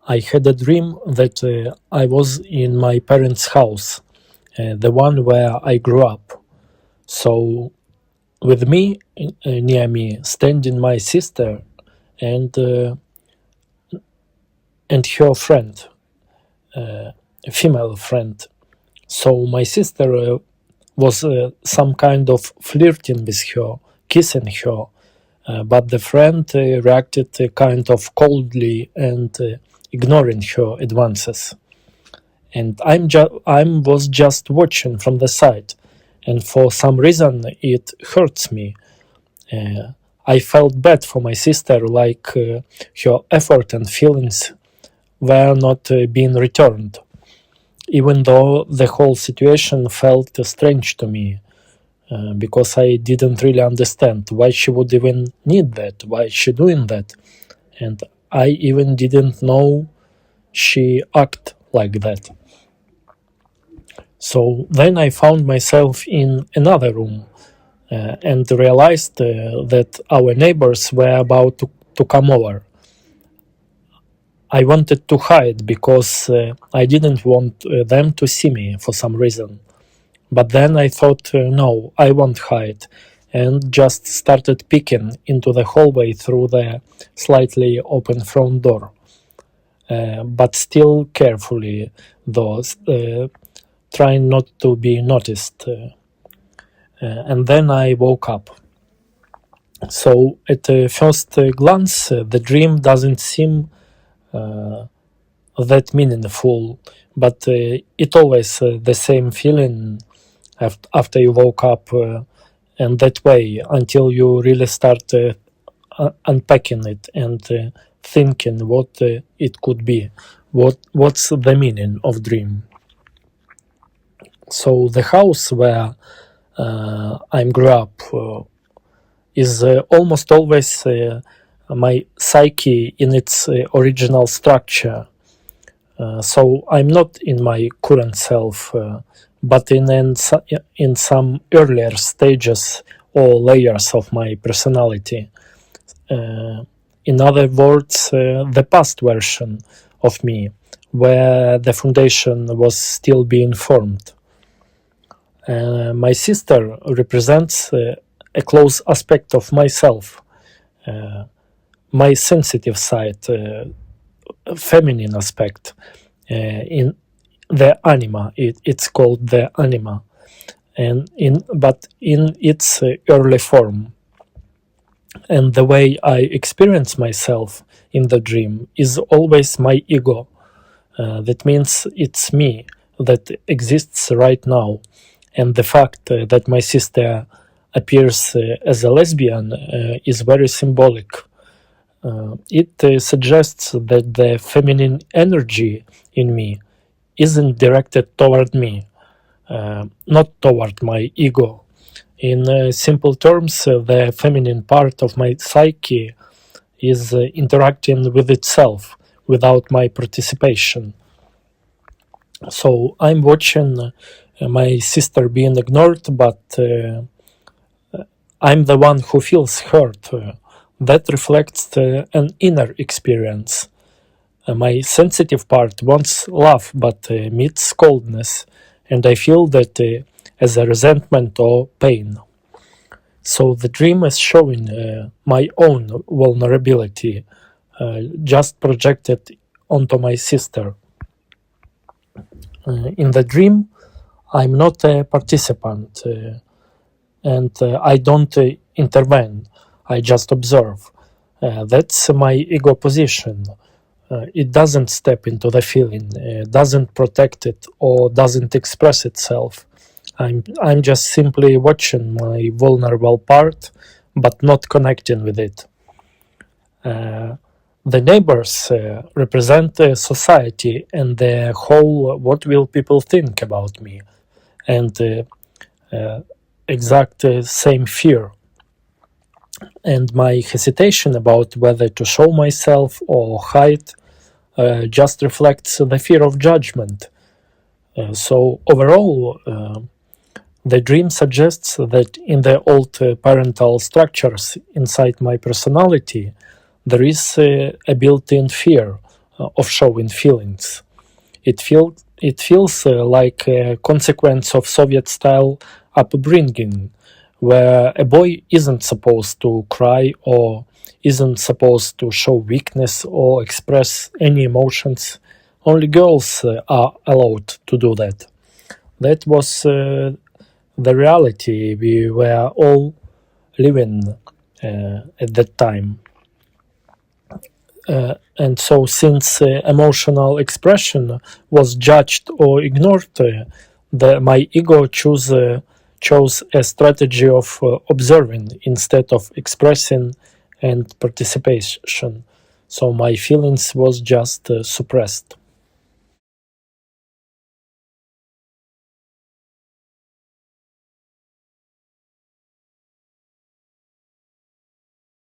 I had a dream that I was in my parents' house, the one where I grew up. So, with me, near me, standing my sister and uh, and her friend, a female friend. So my sister was some kind of flirting with her, kissing her, but the friend reacted kind of coldly and ignoring her advances. And I was just watching from the side, and for some reason it hurts me. I felt bad for my sister, like her effort and feelings were not being returned, even though the whole situation felt strange to me. Because I didn't really understand why she would even need that, why she doing that, and I even didn't know she act like that. So then I found myself in another room and realized that our neighbors were about to come over. I wanted to hide because I didn't want them to see me for some reason. But then I thought, no, I won't hide, and just started peeking into the hallway through the slightly open front door. But still carefully, though, trying not to be noticed. And then I woke up. So, at first glance, the dream doesn't seem that meaningful, but it always the same feeling after you woke up, and that way until you really start unpacking it and thinking what it could be, what's the meaning of dream. So the house where I grew up is almost always my psyche in its original structure. So I'm not in my current self, but in some earlier stages or layers of my personality. In other words, the past version of me, where the foundation was still being formed. My sister represents a close aspect of myself, my sensitive side, feminine aspect, in the anima. It's called the anima, but in its early form. And the way I experience myself in the dream is always my ego. That means it's me that exists right now. And the fact that my sister appears as a lesbian is very symbolic. It suggests that the feminine energy in me isn't directed toward me, not toward my ego. In simple terms, the feminine part of my psyche is interacting with itself without my participation. So I'm watching my sister being ignored, but I'm the one who feels hurt. That reflects an inner experience. My sensitive part wants love but meets coldness, and I feel that as a resentment or pain. So the dream is showing my own vulnerability, just projected onto my sister. In the dream, I'm not a participant, and I don't intervene, I just observe. That's my ego position. It doesn't step into the feeling, doesn't protect it, or doesn't express itself. I'm just simply watching my vulnerable part, but not connecting with it. The neighbors represent society and the whole what will people think about me, and exact same fear. And my hesitation about whether to show myself or hide just reflects the fear of judgment. So overall, the dream suggests that in the old parental structures inside my personality, there is a built-in fear of showing feelings. It feels like a consequence of Soviet-style upbringing, where a boy isn't supposed to cry or isn't supposed to show weakness or express any emotions. Only girls are allowed to do that. That was the reality we were all living at that time. And so, since emotional expression was judged or ignored, my ego chose a strategy of observing instead of expressing and participation. So my feelings was just suppressed.